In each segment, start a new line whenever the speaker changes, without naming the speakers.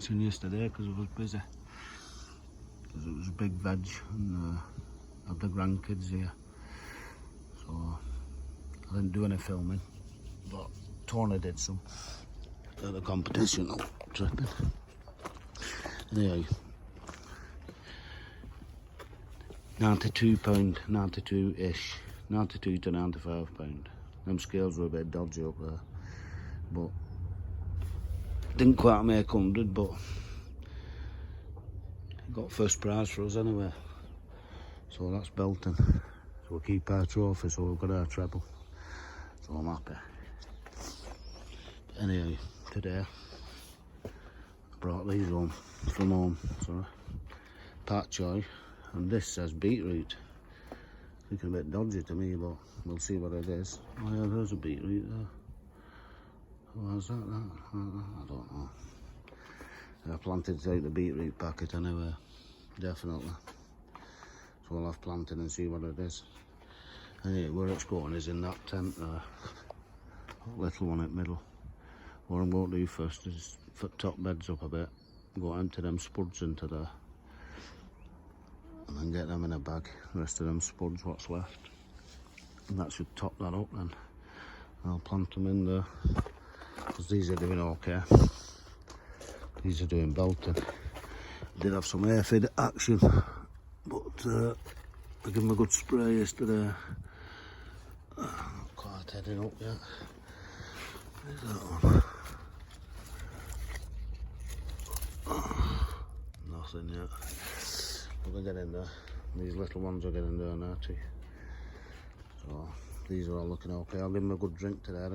relaxing yesterday because I was busy. Because it was a big veg and I had the grandkids here. So I didn't do any filming, but Tony did some at the competition. Oh, tripping. Anyway, £92, 92-ish, 92 to £95. Them scales were a bit dodgy up there, but didn't quite make 100, but got first prize for us anyway. So that's belting. So we'll keep our trophy, so we've got our treble. So I'm happy. But anyway, today I brought these home from home. Sorry, pak choy, and this says beetroot. Looking a bit dodgy to me, but we'll see what it is. Oh yeah, there's a beetroot there. Why's that? I don't know. I planted to take the beetroot packet anyway, definitely. So we'll have planted and see what it is. Anyway, where it's going is in that tent there. That little one in the middle. What I'm going to do first is put top beds up a bit, go empty them spuds into there, and then get them in a bag, the rest of them spuds what's left. And that should top that up then. I'll plant them in there, because these are doing okay. These are doing belting. I did have some aphid action, but I gave them a good spray yesterday. Not quite heading up yet. Where's that one? Nothing yet. But they're getting there. These little ones are getting there now too. So these are all looking okay. I'll give them a good drink today. I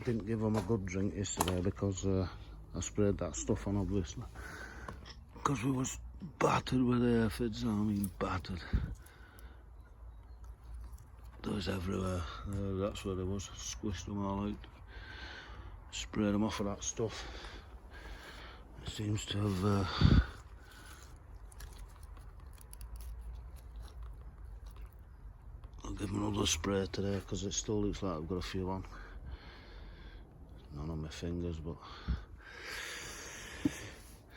didn't give them a good drink yesterday because I sprayed that stuff on, obviously. Because we was battered with aphids. I mean battered. There was everywhere. That's where there was. Squished them all out. Sprayed them off with that stuff. It seems to have I'll give them another spray today because it still looks like I've got a few on. None on my fingers, but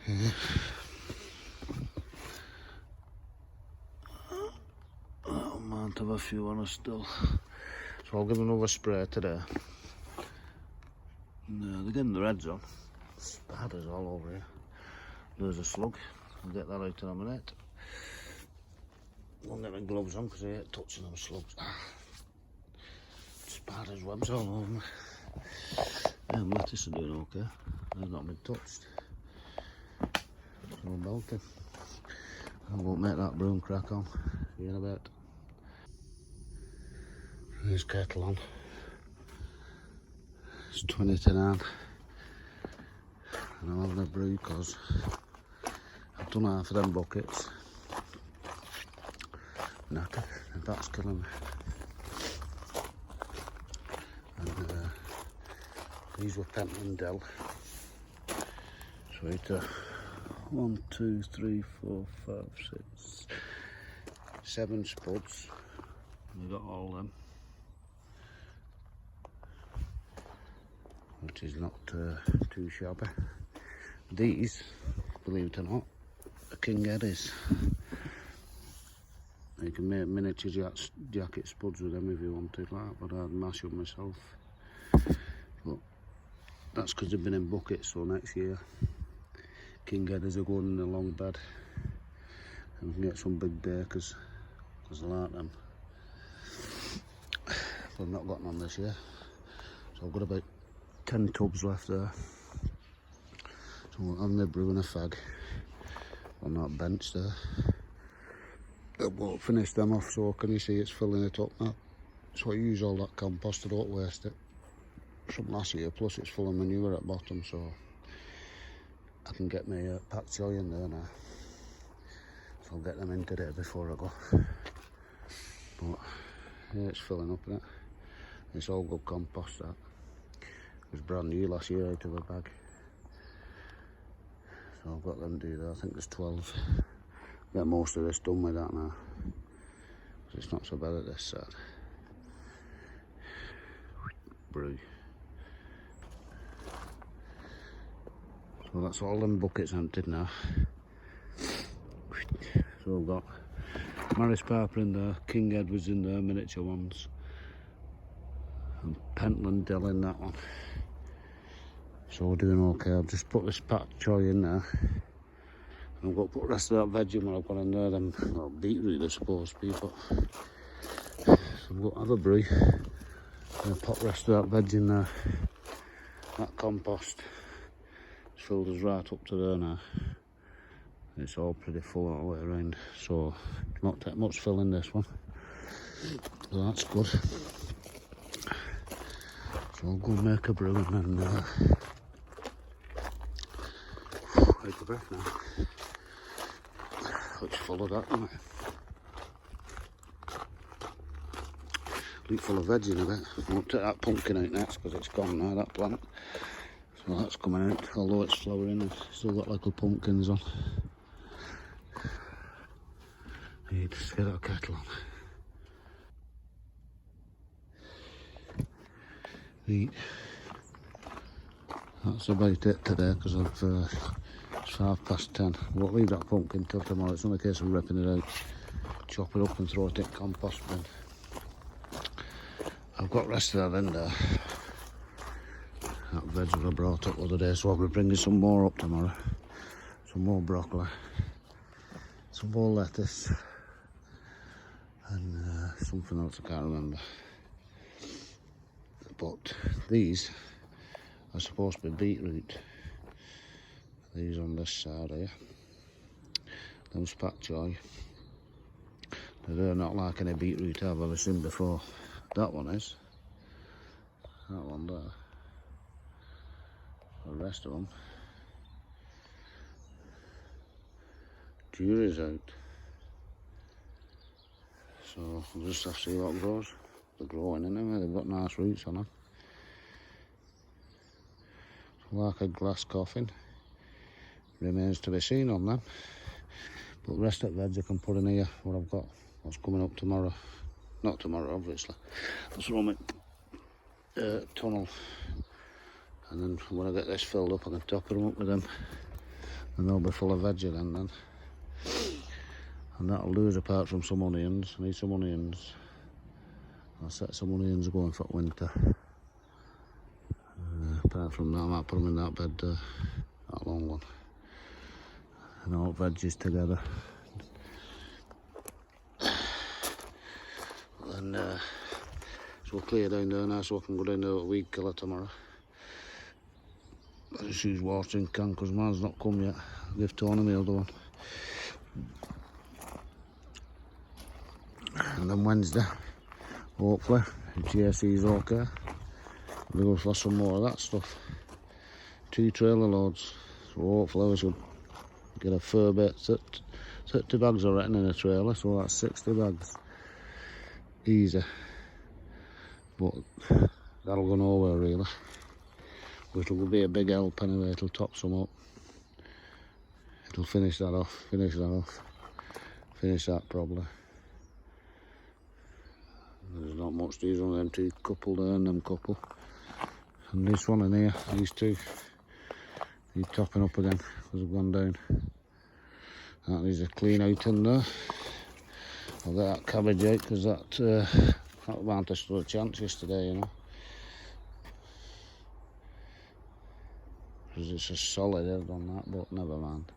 yeah. I might have a few on us still. So I'll give them another spray today. They're getting the reds on. Spiders all over here. There's a slug. I'll get that out in a minute. Won't get my gloves on because I hate touching them slugs. Spiders' webs all over me. Yeah, the lettuce are doing okay. They've not been touched. So belting. I won't make that broom crack on. See you in a bit. There's kettle on. It's 20 to 9. And I'm having a brew because I've done half of them buckets. Knackered. That's killing me. And these were Pentland Dell. So it's 1, 2, 3, 4, 5, 6, 7 spuds. We got all them, which is not too shabby. These, believe it or not, are King Eddies. You can make miniature jacket spuds with them if you wanted, like, but I'd mash up myself. But that's because they've been in buckets, so next year King Eddies are going in a long bed. And we can get some big bakers, because I like them. But I've not got none this year. So I've got about 10 tubs left there. So I'm brewing a fag on that bench there. I won't finish them off, so can you see it's filling it up now? So I use all that compost, I don't waste it. Some last year, plus it's full of manure at bottom, so I can get my pak choy in there now. So I'll get them in today before I go. But yeah, it's filling up in it. It's all good compost, that. It was brand new last year out of a bag. So I've got them to do that. I think there's 12. Get most of this done with that now. So it's not so bad at this side. Brew. So So that's all them buckets emptied now. So we've got Maris Piper in there, King Edward's in there, miniature ones, and Pentland Dell in that one. So we're doing okay. I've just put this pak choy in there. I'm going to put the rest of that veggie I've got in there, them, well, beetroot they're supposed to be, but so I'm going to have a brew and put the rest of that veg in there. That compost filled us right up to there now. It's all pretty full all the way around, so not that much fill in this one, so that's good. So I'll go make a brew and then take a breath now. Looks full of that, isn't it? Looks full of veg in a bit. I won't take that pumpkin out next because it's gone now, that plant. So that's coming out, although it's flowering, it's still got little pumpkins on. I need to get that kettle on. Right. That's about it today because it's 10:05. I won't leave that pumpkin till tomorrow. It's only a case of ripping it out, chop it up and throw it in compost bin. I've got the rest of that in there. That veg that I brought up the other day, so I'll be bringing some more up tomorrow. Some more broccoli, some more lettuce, and something else I can't remember. But these are supposed to be beetroot. These on this side here. Those pak choy. They're not like any beetroot I've ever seen before. That one is. That one there. The rest of them. Jury's out. So we'll just have to see what grows. They're growing anyway, they've got nice roots on them. Like a glass coffin. Remains to be seen on them. But the rest of the veg I can put in here, what I've got, what's coming up tomorrow. Not tomorrow, obviously. That's what I'm tunnel. And then when I get this filled up, I can top them up with them. And they'll be full of veg then. And that'll do us apart from some onions. I need some onions. I'll set some onions going for winter. Apart from that, I might put them in that bed there. That long one. And all veggies together. Then, so we'll clear down there now so I can go down there with a weed killer tomorrow. I just use watering can because mine's not come yet. I'll give Tony the other one. And then Wednesday, hopefully, if GSE's okay, we'll go for some more of that stuff. 2 trailer loads. So hopefully we should get a fair bit. 30 bags I reckon in a trailer, so that's 60 bags. Easy. But that'll go nowhere really. But it'll be a big help anyway, it'll top some up. It'll finish that off, finish that probably. There's not much, these are them 2 couple there and them couple. And this one in here, these 2, need topping up again because they've gone down. That needs a clean out in there. I'll get that cabbage out because that amount of stood a chance yesterday, you know. Because it's a solid head on that, but never mind.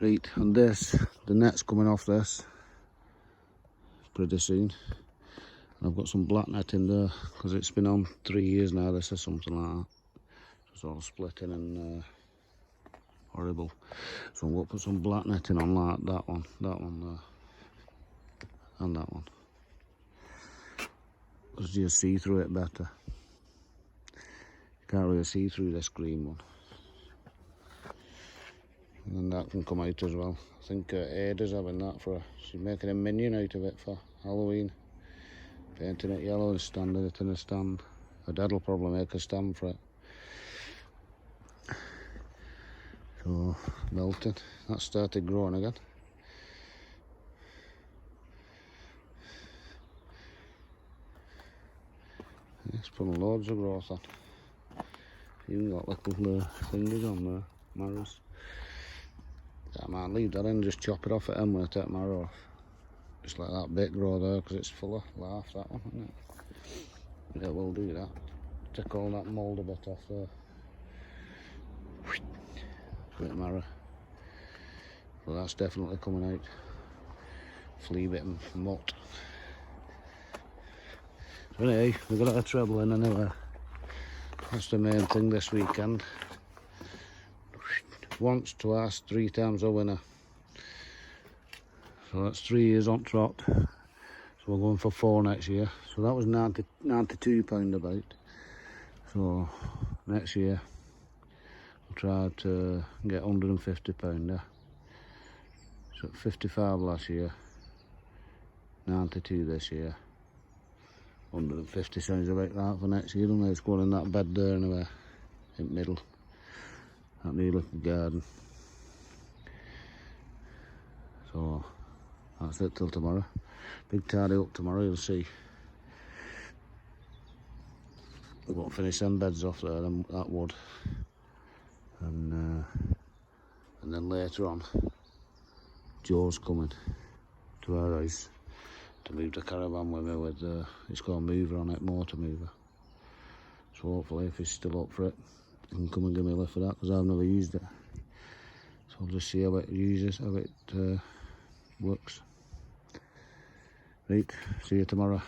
Right, and this, the net's coming off this pretty soon. And I've got some black net in there because it's been on 3 years now, this is something like that. It's all splitting and horrible. So I'm going to put some black netting on like that one there, and that one. Because you see through it better. You can't really see through this green one. And then that can come out as well. I think Ada's having that for she's making a minion out of it for Halloween. Painting it yellow and standing it in a stand. Her dad will probably make a stand for it. So, melting. That started growing again. It's putting loads of growth on. Even got little fingers on there, marrows. I might leave that in, just chop it off at end when I take the marrow off. Just let that bit grow there because it's full of life, that one, isn't it? Yeah, we'll do that. Take all that mould a bit off there. Bit of marrow. Well, that's definitely coming out. Flea bit and mutt. So anyway, we've got a treble in anyway. That's the main thing this weekend. Once, twice, 3 times a winner. So that's 3 years on trot. So we're going for 4 next year. So that was £92 about. So next year we'll try to get £150. So 55 last year, 92 this year. 150 sounds about that for next year, doesn't it? It's going in that bed there anyway, in the middle. That new little garden. So that's it till tomorrow. Big tidy up tomorrow, you'll see. We've got to finish them beds off there, that wood. And then later on, Joe's coming to our house to move the caravan with me with it's got a mover on it, motor mover. So hopefully if he's still up for it, he can come and give me a lift for that because I've never used it. So I'll just see how it works. Right, see you tomorrow.